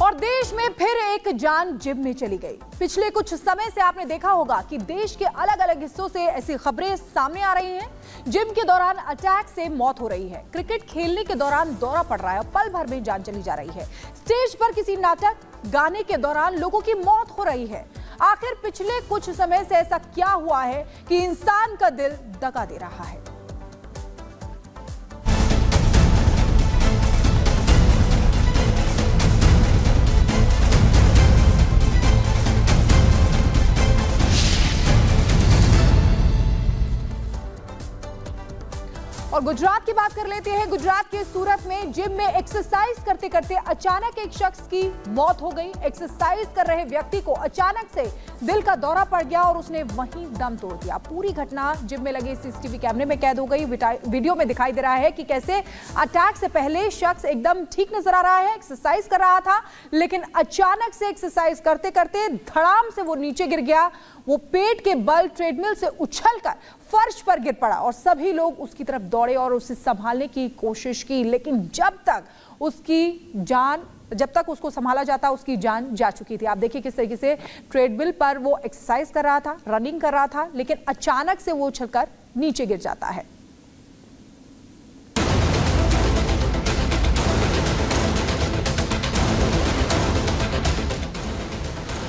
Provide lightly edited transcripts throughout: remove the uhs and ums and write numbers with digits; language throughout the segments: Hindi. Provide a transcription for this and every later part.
और देश में फिर एक जान जिम में चली गई। पिछले कुछ समय से आपने देखा होगा कि देश के अलग अलग हिस्सों से ऐसी खबरें सामने आ रही हैं। जिम के दौरान अटैक से मौत हो रही है, क्रिकेट खेलने के दौरान दौरा पड़ रहा है, पल भर में जान चली जा रही है, स्टेज पर किसी नाटक गाने के दौरान लोगों की मौत हो रही है। आखिर पिछले कुछ समय से ऐसा क्या हुआ है कि इंसान का दिल दगा दे रहा है? और गुजरात की बात कर लेते हैं। गुजरात के सूरत में जिम में एक्सरसाइज करते करते अचानक एक शख्स की मौत हो गई। एक्सरसाइज कर रहे व्यक्ति को अचानक से दिल का दौरा पड़ गया और उसने वहीं दम तोड़ दिया। पूरी घटना जिम में लगे सीसीटीवी कैमरे में कैद हो गई। वीडियो में दिखाई दे रहा है कि कैसे अटैक से पहले शख्स एकदम ठीक नजर आ रहा है, एक्सरसाइज कर रहा था, लेकिन अचानक से एक्सरसाइज करते करते धड़ाम से वो नीचे गिर गया। वो पेट के बल ट्रेडमिल से उछलकर फर्श पर गिर पड़ा और सभी लोग उसकी तरफ दौड़े और उसे संभालने की कोशिश की, लेकिन जब तक उसको संभाला जाता उसकी जान जा चुकी थी। आप देखिए किस तरीके से ट्रेडमिल पर वो एक्सरसाइज कर रहा था, रनिंग कर रहा था, लेकिन अचानक से वो उछलकर नीचे गिर जाता है।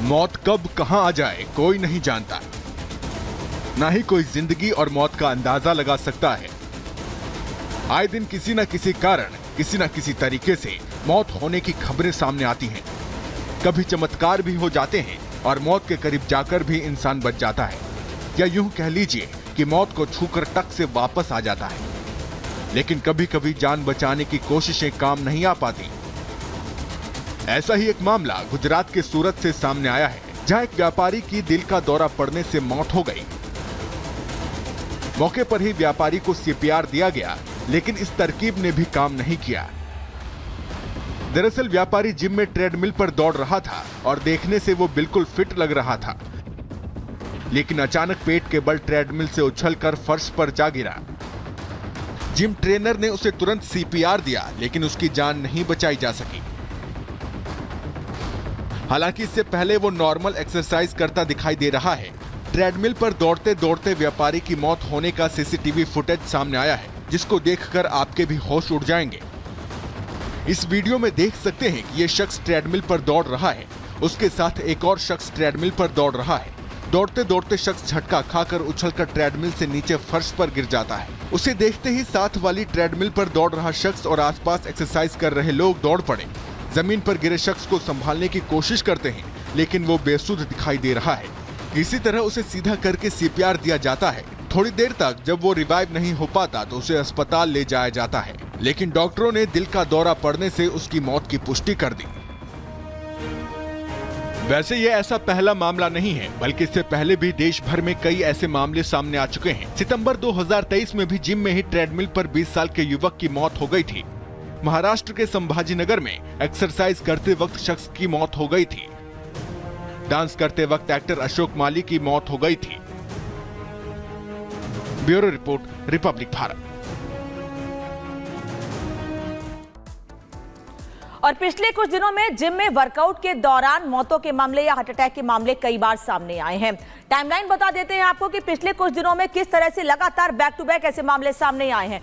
मौत कब कहां आ जाए कोई नहीं जानता, ना ही कोई जिंदगी और मौत का अंदाजा लगा सकता है। आए दिन किसी न किसी कारण, किसी न किसी तरीके से मौत होने की खबरें सामने आती हैं। कभी चमत्कार भी हो जाते हैं और मौत के करीब जाकर भी इंसान बच जाता है, या यूं कह लीजिए कि मौत को छूकर टक से वापस आ जाता है। लेकिन कभी कभी जान बचाने की कोशिशें काम नहीं आ पाती। ऐसा ही एक मामला गुजरात के सूरत से सामने आया है, जहां एक व्यापारी की दिल का दौरा पड़ने से मौत हो गई। मौके पर ही व्यापारी को सीपीआर दिया गया, लेकिन इस तरकीब ने भी काम नहीं किया। दरअसल व्यापारी जिम में ट्रेडमिल पर दौड़ रहा था और देखने से वो बिल्कुल फिट लग रहा था, लेकिन अचानक पेट के बल ट्रेडमिल से उछलकर फर्श पर जा गिरा। जिम ट्रेनर ने उसे तुरंत सीपीआर दिया, लेकिन उसकी जान नहीं बचाई जा सकी। हालांकि इससे पहले वो नॉर्मल एक्सरसाइज करता दिखाई दे रहा है। ट्रेडमिल पर दौड़ते दौड़ते व्यापारी की मौत होने का सीसीटीवी फुटेज सामने आया है, जिसको देखकर आपके भी होश उड़ जाएंगे। इस वीडियो में देख सकते हैं कि ये शख्स ट्रेडमिल पर दौड़ रहा है, उसके साथ एक और शख्स ट्रेडमिल पर दौड़ रहा है। दौड़ते दौड़ते शख्स झटका खाकर उछलकर ट्रेडमिल से नीचे फर्श पर गिर जाता है। उसे देखते ही साथ वाली ट्रेडमिल पर दौड़ रहा शख्स और आसपास एक्सरसाइज कर रहे लोग दौड़ पड़े। जमीन पर गिरे शख्स को संभालने की कोशिश करते हैं, लेकिन वो बेसुध दिखाई दे रहा है। इसी तरह उसे सीधा करके सीपीआर दिया जाता है। थोड़ी देर तक जब वो रिवाइव नहीं हो पाता तो उसे अस्पताल ले जाया जाता है, लेकिन डॉक्टरों ने दिल का दौरा पड़ने से उसकी मौत की पुष्टि कर दी। वैसे ये ऐसा पहला मामला नहीं है, बल्कि इससे पहले भी देश भर में कई ऐसे मामले सामने आ चुके हैं। सितंबर 2023 में भी जिम में ही ट्रेडमिल पर 20 साल के युवक की मौत हो गई थी। महाराष्ट्र के संभाजीनगर में एक्सरसाइज करते वक्त शख्स की मौत हो गई थी। डांस करते वक्त एक्टर अशोक माली की मौत हो गई थी। Bureau report, Republic Bharat. और पिछले कुछ दिनों में जिम में वर्कआउट के दौरान मौतों के मामले या हार्ट अटैक के मामले कई बार सामने आए हैं। टाइमलाइन बता देते हैं आपको कि पिछले कुछ दिनों में किस तरह से लगातार बैक टू बैक ऐसे मामले सामने आए हैं।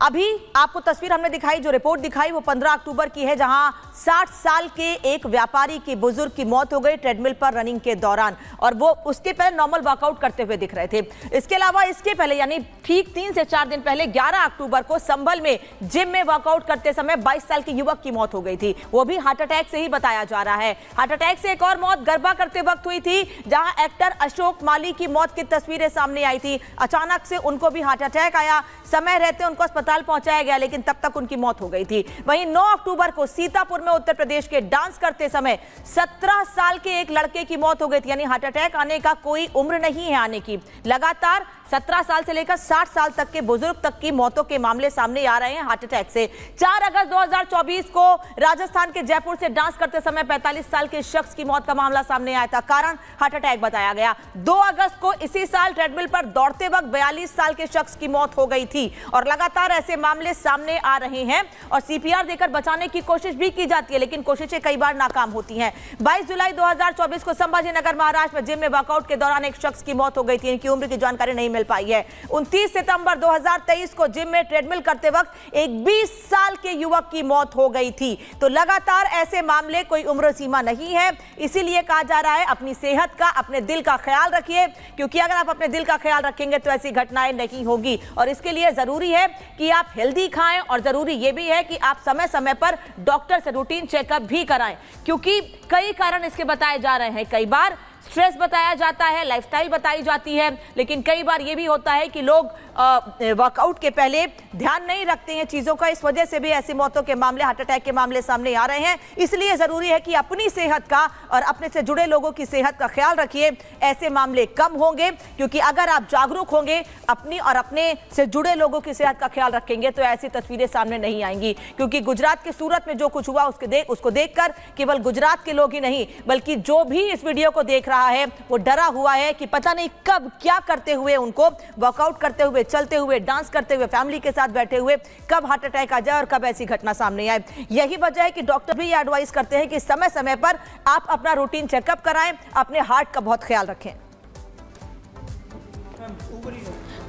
अभी आपको तस्वीर हमने दिखाई, जो रिपोर्ट दिखाई वो 15 अक्टूबर की है, जहां 60 साल के एक व्यापारी की बुजुर्ग की मौत हो गई ट्रेडमिल पर रनिंग के दौरान, और वो उसके पहले नॉर्मल वर्कआउट करते हुए दिख रहे थे। इसके अलावा इसके पहले यानी ठीक 3 से 4 दिन पहले 11 अक्टूबर को संभल में जिम में वर्कआउट करते समय 22 साल के युवक की मौत हो गई थी। वो भी हार्ट अटैक से ही बताया जा रहा है। हार्ट अटैक से एक और मौत गरबा करते वक्त हुई थी, जहां एक्टर अशोक माली की मौत की तस्वीरें सामने आई थी। अचानक से उनको भी हार्ट अटैक आया, समय रहते उनको अस्पताल पहुंचाया गया, लेकिन तब तक उनकी मौत हो गई थी। वहीं 9 अक्टूबर को सीतापुर में उत्तर प्रदेश के डांस करते समय 17 साल के एक लड़के की मौत हो गई थी। यानी हार्ट अटैक आने का कोई उम्र नहीं है आने की। लगातार 17 साल से लेकर 60 साल तक के बुजुर्ग तक की मौतों के मामले सामने आ रहे हैं हार्ट अटैक से। 4 अगस्त 2024 को राजस्थान के जयपुर से डांस करते समय 45 साल के शख्स की मौत का मामला सामने आया था, कारण हार्ट अटैक बताया गया। 2 अगस्त को इसी साल ट्रेडमिल पर दौड़ते वक्त 42 साल के शख्स की मौत हो गई थी। और लगातार ऐसे मामले सामने आ रहे हैं और सीपीआर देकर बचाने की कोशिश भी की जाती है, लेकिन कोशिशें कई बार नाकाम होती हैं। 22 जुलाई 2024 को संभाजीनगर महाराष्ट्र में जिम में वर्कआउट के दौरान एक शख्स की मौत हो गई थी। इनकी उम्र की जानकारी नहीं मिल पाई है। 29 सितंबर 2023 को जिम में ट्रेडमिल करते वक्त एक 20 साल के युवक की मौत हो गई थी। तो लगातार ऐसे मामले, कोई उम्र सीमा नहीं है, इसीलिए कहा जा रहा है अपनी सेहत का, अपने दिल का ख्याल रखिए, क्योंकि अगर आप अपने दिल का ख्याल रखेंगे तो ऐसी घटनाएं नहीं होगी। और इसके लिए जरूरी है कि आप हेल्दी खाएं और जरूरी यह भी है कि आप समय समय पर डॉक्टर से रूटीन चेकअप भी कराएं, क्योंकि कई कारण इसके बताए जा रहे हैं। कई बार स्ट्रेस बताया जाता है, लाइफस्टाइल बताई जाती है, लेकिन कई बार यह भी होता है कि लोग वर्कआउट के पहले ध्यान नहीं रखते हैं चीजों का। इस वजह से भी ऐसी मौतों के मामले, हार्ट अटैक के मामले सामने आ रहे हैं। इसलिए जरूरी है कि अपनी सेहत का और अपने से जुड़े लोगों की सेहत का ख्याल रखिए। ऐसे मामले कम होंगे, क्योंकि अगर आप जागरूक होंगे, अपनी और अपने से जुड़े लोगों की सेहत का ख्याल रखेंगे, तो ऐसी तस्वीरें सामने नहीं आएंगी। क्योंकि गुजरात के सूरत में जो कुछ हुआ उसको देखकर केवल गुजरात के लोग ही नहीं, बल्कि जो भी इस वीडियो को देख रहा है वो डरा हुआ है कि पता नहीं कब क्या करते हुए उनको, वर्कआउट करते हुए, चलते हुए, डांस करते हुए, फैमिली के साथ बैठे हुए, कब हार्ट अटैक आ जाए और कब ऐसी घटना सामने आए। यही वजह है कि डॉक्टर भी ये एडवाइस करते हैं कि समय समय पर आप अपना रूटीन चेकअप कराएं, अपने हार्ट का बहुत ख्याल रखें।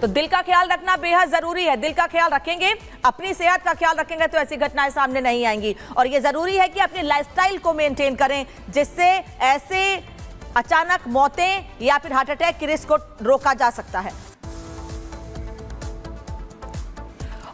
तो दिल का ख्याल रखना बेहद जरूरी है। दिल का ख्याल रखेंगे, अपनी सेहत का ख्याल रखेंगे तो ऐसी घटनाएं सामने नहीं आएंगी। और यह जरूरी है कि अपनी लाइफस्टाइल को मेंटेन करें, जिससे ऐसे अचानक मौतें या फिर हार्ट अटैक की रिस्क को रोका जा सकता है।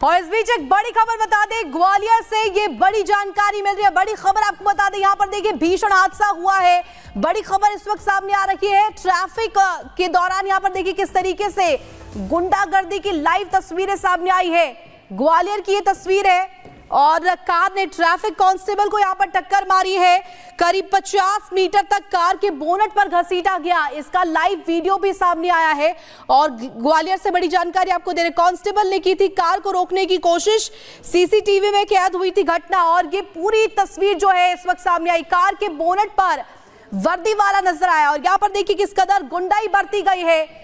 और इस बीच एक बड़ी खबर बता दें, ग्वालियर से ये बड़ी जानकारी मिल रही है, बड़ी खबर आपको बता दें। यहां पर देखिए भीषण हादसा हुआ है, बड़ी खबर इस वक्त सामने आ रही है। ट्रैफिक के दौरान यहां पर देखिए किस तरीके से गुंडागर्दी की लाइव तस्वीरें सामने आई है। ग्वालियर की ये तस्वीर है और कार ने ट्रैफिक कांस्टेबल को यहां पर टक्कर मारी है। करीब 50 मीटर तक कार के बोनट पर घसीटा गया। इसका लाइव वीडियो भी सामने आया है और ग्वालियर से बड़ी जानकारी आपको दे रहे। कांस्टेबल ने की थी कार को रोकने की कोशिश, सीसीटीवी में कैद हुई थी घटना और ये पूरी तस्वीर जो है इस वक्त सामने आई। कार के बोनट पर वर्दी वाला नजर आया और यहां पर देखिए किस कदर गुंडाई बरती गई है।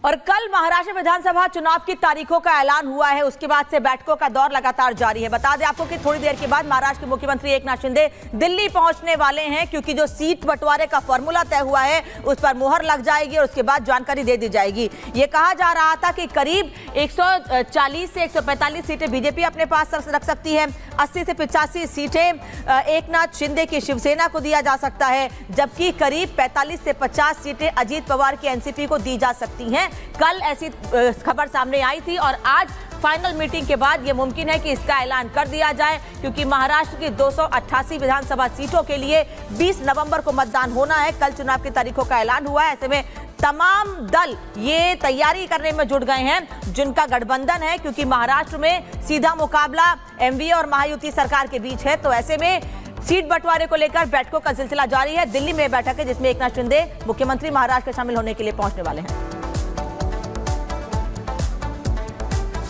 और कल महाराष्ट्र विधानसभा चुनाव की तारीखों का ऐलान हुआ है, उसके बाद से बैठकों का दौर लगातार जारी है। बता दें आपको कि थोड़ी देर के बाद महाराष्ट्र के मुख्यमंत्री एकनाथ शिंदे दिल्ली पहुंचने वाले हैं, क्योंकि जो सीट बंटवारे का फॉर्मूला तय हुआ है उस पर मुहर लग जाएगी और उसके बाद जानकारी दे दी जाएगी। ये कहा जा रहा था कि करीब 140 से 145 सीटें बीजेपी अपने पास रख सकती है, 80 से 85 सीटें एकनाथ शिंदे की शिवसेना को दिया जा सकता है, जबकि करीब 45 से 50 सीटें अजीत पवार की एनसीपी को दी जा सकती हैं। कल ऐसी खबर सामने आई थी और आज फाइनल मीटिंग के बाद यह मुमकिन है कि इसका ऐलान कर दिया जाए, क्योंकि महाराष्ट्र की 288 विधानसभा सीटों के लिए 20 नवंबर को मतदान होना है। कल चुनाव की तारीखों का ऐलान हुआ है। ऐसे में तमाम दल ये तैयारी करने में जुट गए हैं जिनका गठबंधन है, क्योंकि महाराष्ट्र में सीधा मुकाबला एमवीए और महायुति सरकार के बीच है। तो ऐसे में सीट बंटवारे को लेकर बैठकों का सिलसिला जारी है। दिल्ली में बैठक है जिसमें एकनाथ शिंदे मुख्यमंत्री महाराष्ट्र के शामिल होने के लिए पहुंचने वाले हैं।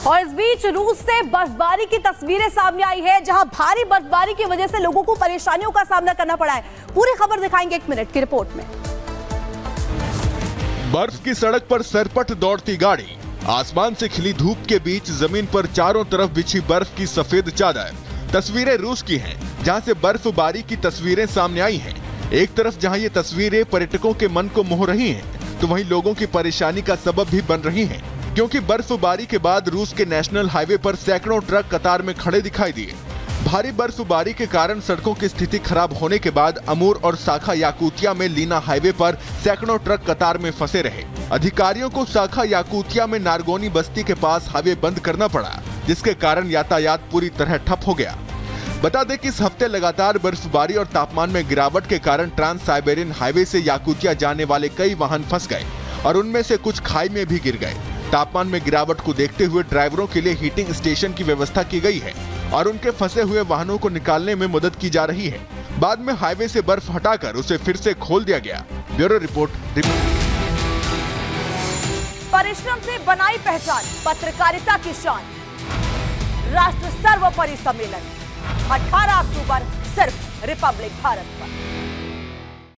और इस बीच रूस से बर्फबारी की तस्वीरें सामने आई है, जहां भारी बर्फबारी की वजह से लोगों को परेशानियों का सामना करना पड़ा है। पूरी खबर दिखाएंगे 1 मिनट की रिपोर्ट में। बर्फ की सड़क पर सरपट दौड़ती गाड़ी, आसमान से खिली धूप के बीच जमीन पर चारों तरफ बिछी बर्फ की सफेद चादर। तस्वीरें रूस की हैं, जहां से बर्फबारी की तस्वीरें सामने आई हैं। एक तरफ जहां ये तस्वीरें पर्यटकों के मन को मोह रही हैं, तो वहीं लोगों की परेशानी का सबब भी बन रही हैं, क्योंकि बर्फबारी के बाद रूस के नेशनल हाईवे पर सैकड़ों ट्रक कतार में खड़े दिखाई दिए। भारी बर्फबारी के कारण सड़कों की स्थिति खराब होने के बाद अमूर और शाखा याकुतिया में लीना हाईवे पर सैकड़ों ट्रक कतार में फंसे रहे। अधिकारियों को शाखा याकुतिया में नारगोनी बस्ती के पास हाईवे बंद करना पड़ा, जिसके कारण यातायात पूरी तरह ठप हो गया। बता दें कि इस हफ्ते लगातार बर्फबारी और तापमान में गिरावट के कारण ट्रांस साइबेरियन हाईवे से याकुतिया जाने वाले कई वाहन फंस गए और उनमें से कुछ खाई में भी गिर गए। तापमान में गिरावट को देखते हुए ड्राइवरों के लिए हीटिंग स्टेशन की व्यवस्था की गई है और उनके फंसे हुए वाहनों को निकालने में मदद की जा रही है। बाद में हाईवे से बर्फ हटाकर उसे फिर से खोल दिया गया। Bureau report. परिश्रम से बनाई पहचान, पत्रकारिता की शान। राष्ट्र सर्वोपरि सम्मेलन 18 अक्टूबर सिर्फ रिपब्लिक भारत पर।